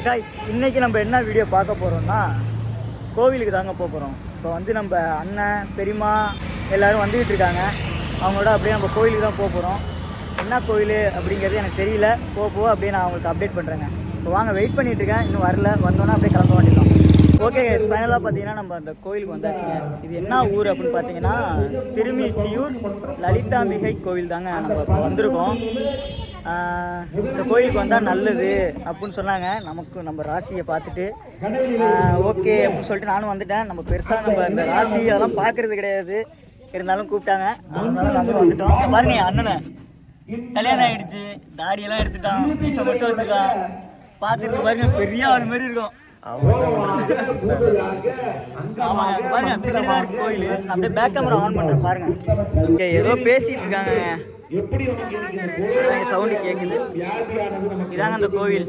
Guys இன்னைக்கு நம்ம என்ன வீடியோ பார்க்க போறோம்னா கோவிலுக்கு தாங்க போறோம். இப்போ வந்து நம்ம அண்ணன் பெரியம்மா எல்லாரும் வந்துட்டு இருக்காங்க. அவங்களோட அப்படியே நம்ம கோவிலுக்கு தான் போறோம். என்ன கோவில் அப்படிங்கிறது எனக்கு தெரியல. போக அப்படியே நான் உங்களுக்கு அப்டேட் பண்ணுறேங்க. இப்போ வாங்க வெயிட் பண்ணிட்டு இருக்கேன். இன்னும் வரல, வந்தோன்னா அப்படியே கிளம்ப வேண்டியதான். ஓகே ஃபைனலாக பார்த்தீங்கன்னா நம்ம அந்த கோயிலுக்கு வந்தாச்சுங்க. இது என்ன ஊர் அப்படின்னு பார்த்தீங்கன்னா திருமிச்சியூர் லலிதாம்பிகை கோவில் தாங்க நம்ம இப்போ வந்திருக்கோம். இந்த கோயிலுக்கு வந்தால் நல்லது அப்படின்னு சொன்னாங்க. நமக்கு நம்ம ராசியை பார்த்துட்டு ஓகே அப்படின்னு சொல்லிட்டு நானும் வந்துட்டேன். நம்ம பெருசாக நம்ம இந்த ராசி அதெல்லாம் பார்க்கறது கிடையாது, இருந்தாலும் கூப்பிட்டாங்க, அதனால நம்மளும் வந்துட்டோம். பாருங்க அண்ணனை கல்யாணம் ஆகிடுச்சு, தாடியெல்லாம் எடுத்துட்டான், மீசை மட்டும் வச்சுருக்கான். பார்த்துருக்கு பாருங்க பெரிய ஆள் மாதிரி இருக்கும். ஆமாங்க பாருங்க பின்னாடி இருக்கு கோயில். அப்படியே பேக் கேமரா ஆன் பண்ணுறேன் பாருங்க. இங்கே ஏதோ பேசிட்டு இருக்காங்க, சவுண்டு கேட்குது. இதாங்க அந்த கோவில்.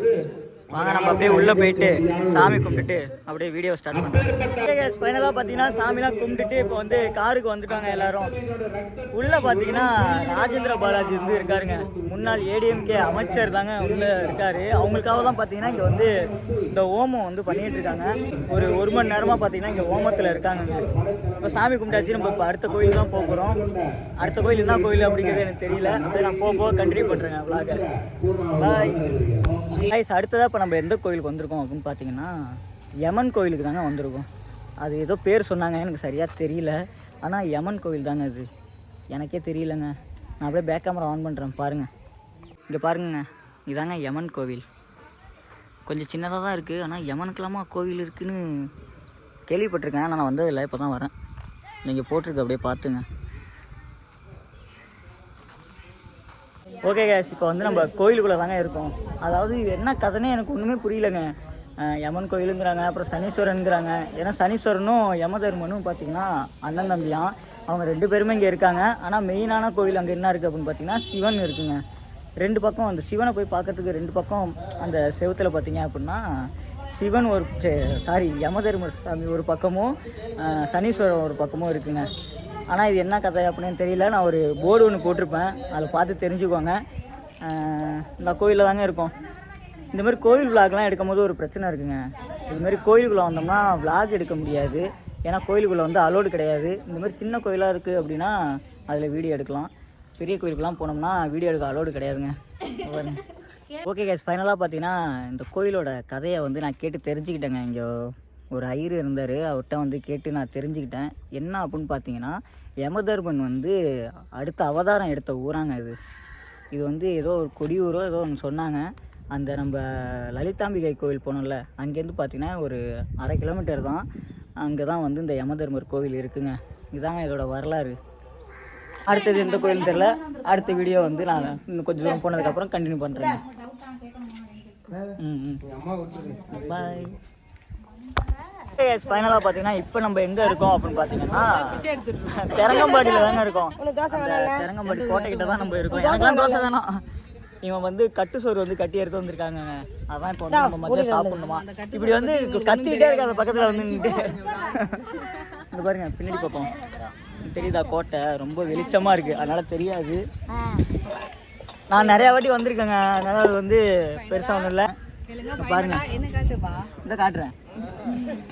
வாங்க நம்ம அப்படியே உள்ளே போயிட்டு சாமி கும்பிட்டுட்டு அப்படியே வீடியோ ஸ்டார்ட் பண்ணுறோம். ஃபைனலாக பார்த்தீங்கன்னா சாமிலாம் கும்பிட்டுட்டு இப்போ வந்து காருக்கு வந்துட்டாங்க எல்லாரும். உள்ளே பார்த்தீங்கன்னா ராஜேந்திர பாலாஜி வந்து இருக்காருங்க, முன்னாள் ஏடிஎம்கே அமைச்சர் தாங்க உள்ளே இருக்காரு. அவங்களுக்காக தான் பார்த்தீங்கன்னா இங்கே வந்து இந்த ஓமம் வந்து பண்ணிகிட்டு இருக்காங்க. ஒரு மணி நேரமாக பார்த்தீங்கன்னா இங்கே ஓமத்தில் இருக்காங்க. இப்போ சாமி கும்பிட்டாச்சு. நம்ம இப்போ அடுத்த கோயில் தான் போகிறோம். அடுத்த கோயில் என்ன கோயில் அப்படிங்கிறது எனக்கு தெரியல. அப்படியே நான் போக கண்டினியூ பண்ணுறேங்க விளாக. Bye guys. அடுத்ததாக இப்போ நம்ம எந்த கோயிலுக்கு வந்திருக்கோம் அப்படின்னு பார்த்தீங்கன்னா யமன் கோயிலுக்கு தாங்க வந்திருக்கோம். அது ஏதோ பேர் சொன்னாங்க, எனக்கு சரியாக தெரியல. ஆனால் யமன் கோயில் தாங்க அது, எனக்கே தெரியலங்க. நான் அப்படியே பேக் கேமரா ஆன் பண்ணுறேன் பாருங்கள். இங்கே பாருங்க, இதாங்க யமன் கோவில். கொஞ்சம் சின்னதாக தான் இருக்குது, ஆனால் யமனுக்கெல்லாமா கோவில் இருக்குதுன்னு கேள்விப்பட்டிருக்கேன். ஆனால் நான் வந்ததில்லை, இப்போ தான் வரேன். நீங்கள் போட்டிருக்கு அப்படியே பார்த்துங்க. ஓகே கேஸ், இப்போ வந்து நம்ம கோயிலுக்குள்ளே தாங்க இருக்கோம். அதாவது இது என்ன கதைனே எனக்கு ஒன்றுமே புரியலைங்க. யமன் கோயிலுங்கிறாங்க, அப்புறம் சனீஸ்வரனுங்கிறாங்க. ஏன்னா சனீஸ்வரனும் யமதர்மனும் பார்த்திங்கன்னா அண்ணன் தம்பியான். அவங்க 2 பேருமே இங்கே இருக்காங்க. ஆனால் மெயினான கோயில் அங்கே என்ன இருக்குது அப்படின்னு பார்த்தீங்கன்னா சிவன் இருக்குங்க. 2 பக்கம் அந்த சிவனை போய் பார்க்கறதுக்கு 2 பக்கம் அந்த செவுத்தில் பார்த்தீங்க அப்படின்னா சிவன் யமதர்ம சாமி ஒரு பக்கமும் சனீஸ்வரன் ஒரு பக்கமும் இருக்குங்க. ஆனால் இது என்ன கதை அப்படின்னு தெரியல. நான் ஒரு போர்டு ஒன்று போட்டிருப்பேன், அதில் பார்த்து தெரிஞ்சுக்கோங்க. இந்த கோயிலில் தாங்க இருக்கோம். இந்த மாதிரி கோயில் விளாக்லாம் எடுக்கும் போது ஒரு பிரச்சனை இருக்குங்க. இதுமாரி கோயிலுக்குள்ளே வந்தோம்னா விளாக் எடுக்க முடியாது, ஏன்னா கோயிலுக்குள்ளே வந்து அலோடு கிடையாது. இந்த மாதிரி சின்ன கோயிலாக இருக்குது அப்படின்னா அதில் வீடியோ எடுக்கலாம். பெரிய கோயிலுக்குலாம் போனோம்னா வீடியோ எடுக்க அலோடு கிடையாதுங்க. ஓகே கேஸ், ஃபைனலாக பார்த்தீங்கன்னா இந்த கோயிலோட கதையை வந்து நான் கேட்டு தெரிஞ்சுக்கிட்டேங்க. இங்கே ஒரு ஐயர் இருந்தார், அவர்கிட்ட வந்து கேட்டு நான் தெரிஞ்சுக்கிட்டேன். என்ன அப்படின்னு பார்த்தீங்கன்னா யமதர்மன் வந்து அடுத்த அவதாரம் எடுத்த ஊராங்க இது வந்து ஏதோ ஒரு கொடியூரோ ஏதோ ஒன்று சொன்னாங்க. அந்த நம்ம லலிதாம்பிகை கோவில் போனோம்ல, அங்கேருந்து பார்த்தீங்கன்னா ஒரு 1/2 கிலோமீட்டர் தான். அங்கே தான் வந்து இந்த யமதர்மர் கோவில் இருக்குங்க. இதுதாங்க இதோட வரலாறு. அடுத்தது எந்த கோயில்னு தெரியல. அடுத்த வீடியோ வந்து நான் இன்னும் கொஞ்சம் தூரம் போனதுக்கப்புறம் கண்டினியூ பண்ணுறேங்க. பாய். ஃபைனலாக பார்த்தீங்கன்னா இப்போ நம்ம எங்கே இருக்கோம் அப்படின்னு பார்த்தீங்கன்னா தெரங்கம்பாடியில் தாங்க இருக்கோம். தெரங்கம்பாடி கோட்டைக்கிட்ட தான் நம்ம இருக்கோம். எனக்குலாம் தோசை வேணும். இவன் வந்து கட்டு சோறு வந்து கட்டி எடுத்து வந்திருக்காங்க. அதான் இப்போ வந்து நம்ம மதியம் சாப்பிடணுமா. இப்படி வந்து கத்திக்கிட்டே இருக்காது பக்கத்தில் வந்து நின்றுட்டு. இந்த பாருங்க பின்னாடி பார்ப்போம், தெரியுதா கோட்டை ரொம்ப வெளிச்சமாக இருக்குது, அதனால் தெரியாது. நான் நிறையா வாட்டி வந்திருக்கேங்க, அதனால் அது வந்து பெருசாக ஒன்றும் இல்லை. பாருங்க இந்த காட்டுறேன்.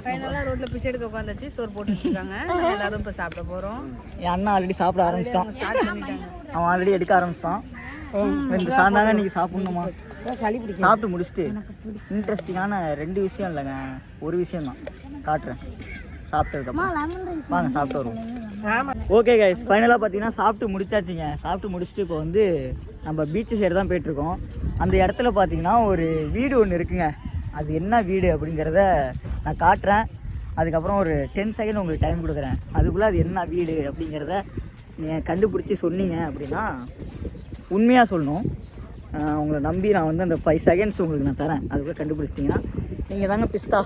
ஃபைனலா ரோட்ல பிச்சை எடுக்க உட்கார்ந்தாச்சு, சோறு போட்டு வச்சிருக்காங்க. எல்லாரும் இப்ப சாப்பிட போறோம். என் அண்ணா ஆல்ரெடி சாப்பிட ஆரம்பிச்சிட்டான். அவன் ஆல்ரெடி எடுக்க ஆரம்பிச்சிட்டான். 2 சாந்தாங்க இன்னைக்கு சாப்பிடணுமா. சாப்பிட்டு முடிச்சுட்டு இன்ட்ரெஸ்டிங்கான 2 விஷயம் இல்லைங்க, ஒரு விஷயம் தான் காட்டுறேன். சாப்பிட்டதுக்கப்புறம் வாங்க சாப்பிட்டு வருவோம். ஓகே கைஸ், ஃபைனலாக பார்த்தீங்கன்னா சாப்பிட்டு முடிச்சாச்சுங்க. சாப்பிட்டு முடிச்சுட்டு இப்போ வந்து நம்ம பீச்சு சைடு தான் போயிட்டுருக்கோம். அந்த இடத்துல பார்த்தீங்கன்னா ஒரு வீடு ஒன்று இருக்குங்க. அது என்ன வீடு அப்படிங்கிறத நான் காட்டுறேன். அதுக்கப்புறம் ஒரு 10 செகண்ட் உங்களுக்கு டைம் கொடுக்குறேன். அதுக்குள்ளே அது என்ன வீடு அப்படிங்கிறத நீங்கள் கண்டுபிடிச்சி சொன்னீங்க அப்படின்னா உண்மையாக சொல்லணும். உங்களை நம்பி நான் வந்து அந்த 5 செகண்ட்ஸ் உங்களுக்கு நான் தரேன். அதுக்குள்ளே கண்டுபிடிச்சிட்டிங்கன்னா நீங்கள் தாங்க பிஸ்தா.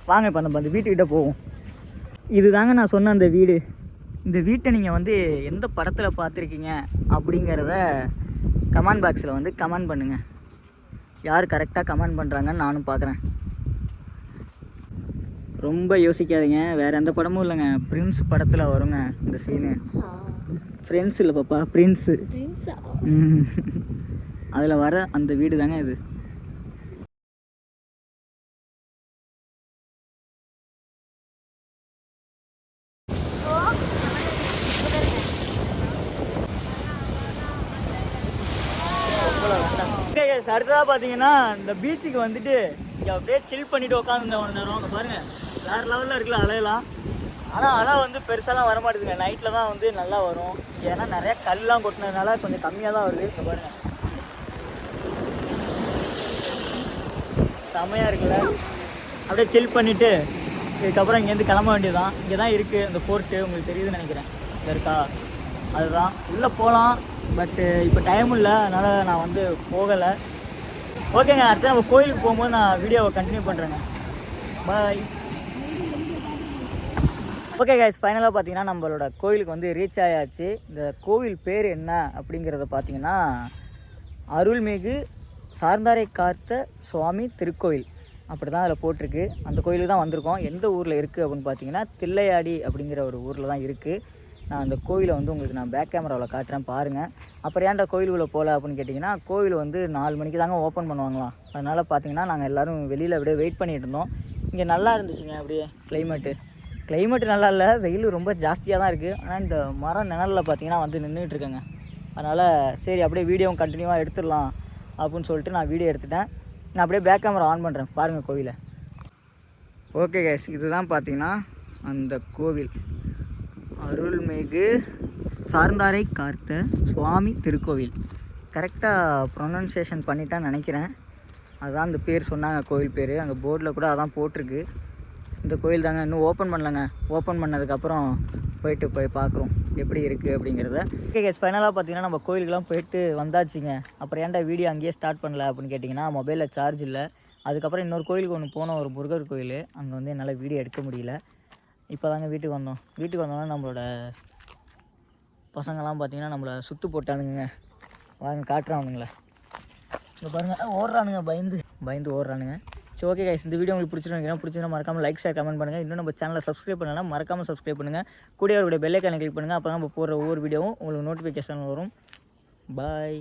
வாங்க இப்போ நம்ம அந்த வீட்டுக்கிட்ட போவோம். இது தாங்க நான் சொன்ன அந்த வீடு. இந்த வீட்டை நீங்கள் வந்து எந்த படத்தில் பார்த்துருக்கீங்க அப்படிங்கிறத கமெண்ட் பாக்ஸில் வந்து கமெண்ட் பண்ணுங்கள். யார் கரெக்டாக கமெண்ட் பண்ணுறாங்கன்னு நானும் பார்க்குறேன். ரொம்ப யோசிக்காதீங்க, வேறு எந்த படமும் இல்லைங்க, பிரின்ஸ் படத்தில் வருங்க இந்த சீனு. ஃப்ரெண்ட்ஸ் இல்லை பாப்பா, பிரின்ஸு. அதில் வர அந்த வீடு தாங்க இது. அடுத்ததாக பார்த்தீங்கன்னா இந்த பீச்சுக்கு வந்துட்டு இங்கே அப்படியே சில் பண்ணிட்டு உட்காந்துருந்தேன் ஒன்று நேரம். அங்கே பாருங்கள் வேறு லெவலில் இருக்குல்ல அலையெல்லாம். ஆனால் அலை வந்து பெருசாலாம் வர மாட்டேதுங்க, நைட்டில் தான் வந்து நல்லா வரும். ஏன்னா நிறையா கல்லாம் கொட்டினதுனால கொஞ்சம் கம்மியாக தான் வருது. இங்கே பாருங்கள் செம்மையாக இருக்குல்ல. அப்படியே சில் பண்ணிவிட்டு இதுக்கப்புறம் இங்கேருந்து கிளம்ப வேண்டியதுதான். இங்கே தான் இருக்குது அந்த ஃபோர்ட்டு, உங்களுக்கு தெரியுதுன்னு நினைக்கிறேன். இங்கே இருக்கா, அதுதான் உள்ளே போகலாம். பட்டு இப்போ டைம் இல்லை, அதனால் நான் வந்து போகலை. ஓகேங்க, அடுத்து நம்ம கோயிலுக்கு போகும்போது நான் வீடியோவை கண்டினியூ பண்ணுறேங்க. பாய். ஓகே கைஸ், ஃபைனலாக பார்த்தீங்கன்னா நம்மளோட கோயிலுக்கு வந்து ரீச் ஆயாச்சு. இந்த கோவில் பேர் என்ன அப்படிங்கிறத பார்த்தீங்கன்னா அருள்மிகு சார்ந்தாரை காத்த சுவாமி திருக்கோயில் அப்படி தான் அதில் போட்டிருக்கு. அந்த கோயிலுக்கு தான் வந்திருக்கோம். எந்த ஊரில் இருக்குது அப்படின்னு பார்த்தீங்கன்னா தில்லையாடி அப்படிங்கிற ஒரு ஊரில் தான் இருக்குது. நான் அந்த கோயிலை வந்து உங்களுக்கு நான் பேக் கேமராவில் காட்டுறேன் பாருங்கள். அப்புறம் ஏன்டா கோயிலுக்குள்ளே போகல அப்படின்னு கேட்டிங்கன்னா, கோயில் வந்து 4 மணிக்கு தாங்க ஓப்பன் பண்ணுவாங்களாம். அதனால் பார்த்தீங்கன்னா நாங்கள் எல்லோரும் வெளியில் அப்படியே வெயிட் பண்ணிகிட்டு இருந்தோம். இங்கே நல்லா இருந்துச்சுங்க அப்படியே கிளைமேட்டு நல்லா இல்லை, வெயில் ரொம்ப ஜாஸ்தியாக தான் இருக்குது. ஆனால் இந்த மரம் நிழலில் பார்த்தீங்கன்னா வந்து நின்றுட்டுருக்கேங்க. அதனால் சரி அப்படியே வீடியோவும் கண்டினியூவாக எடுத்துடலாம் அப்படின்னு சொல்லிட்டு நான் வீடியோ எடுத்துட்டேன். நான் அப்படியே பேக் கேமரா ஆன் பண்ணுறேன் பாருங்கள் கோவிலை. ஓகே கைஸ், இதுதான் பார்த்தீங்கன்னா அந்த கோவில் அருள்மிகு சார்ந்தாரை காத்த சுவாமி திருக்கோவில். கரெக்டாக ப்ரொனன்சியேஷன் பண்ணிட்டான்னு நினைக்கிறேன். அதுதான் அந்த பேர் சொன்னாங்க, கோவில் பேர். அங்கே போர்டில் கூட அதான் போட்டிருக்கு. இந்த கோயில் தாங்க, இன்னும் ஓப்பன் பண்ணலங்க. ஓப்பன் பண்ணதுக்கப்புறம் போய் பார்க்குறோம் எப்படி இருக்குது அப்படிங்கிறத. ஓகே கைஸ், ஃபைனலாக பார்த்தீங்கன்னா நம்ம கோயிலுக்கெல்லாம் போயிட்டு வந்தாச்சுங்க. அப்புறம் ஏன்டா வீடியோ அங்கேயே ஸ்டார்ட் பண்ணல அப்படின்னு கேட்டிங்கன்னா, மொபைலில் சார்ஜ் இல்லை. அதுக்கப்புறம் இன்னொரு கோயிலுக்கு ஒன்று போனோம், ஒரு முருகர் கோயில். அங்கே வந்து என்னால் வீடியோ எடுக்க முடியல. இப்போ தாங்க வீட்டுக்கு வந்தோன்னா நம்மளோட பசங்கள்லாம் பார்த்தீங்கன்னா நம்மளை சுற்று போட்டானுங்க. வாங்க காட்டுறானுங்களே, இங்கே பாருங்கள் ஓடுறானுங்க, பயந்து ஓடுறானுங்க. சரி ஓகே கைஸ், இந்த வீடியோ உங்களுக்கு பிடிச்சிருந்தா மறக்காமல் லைக் ஷேர் கமெண்ட் பண்ணுங்கள். இன்னும் நம்ம சேனலை சப்ஸ்கிரைப் பண்ணலாம், மறக்காமல் சப்ஸ்கிரைப் பண்ணுங்கள். கூடிய அவருடைய பெல் ஐக்கானை கிளிக் பண்ணுங்கள். அப்போ தான் நம்ம போடுற ஒவ்வொரு வீடியோவும் உங்களுக்கு நோட்டிஃபிகேஷன் வரும். பாய்.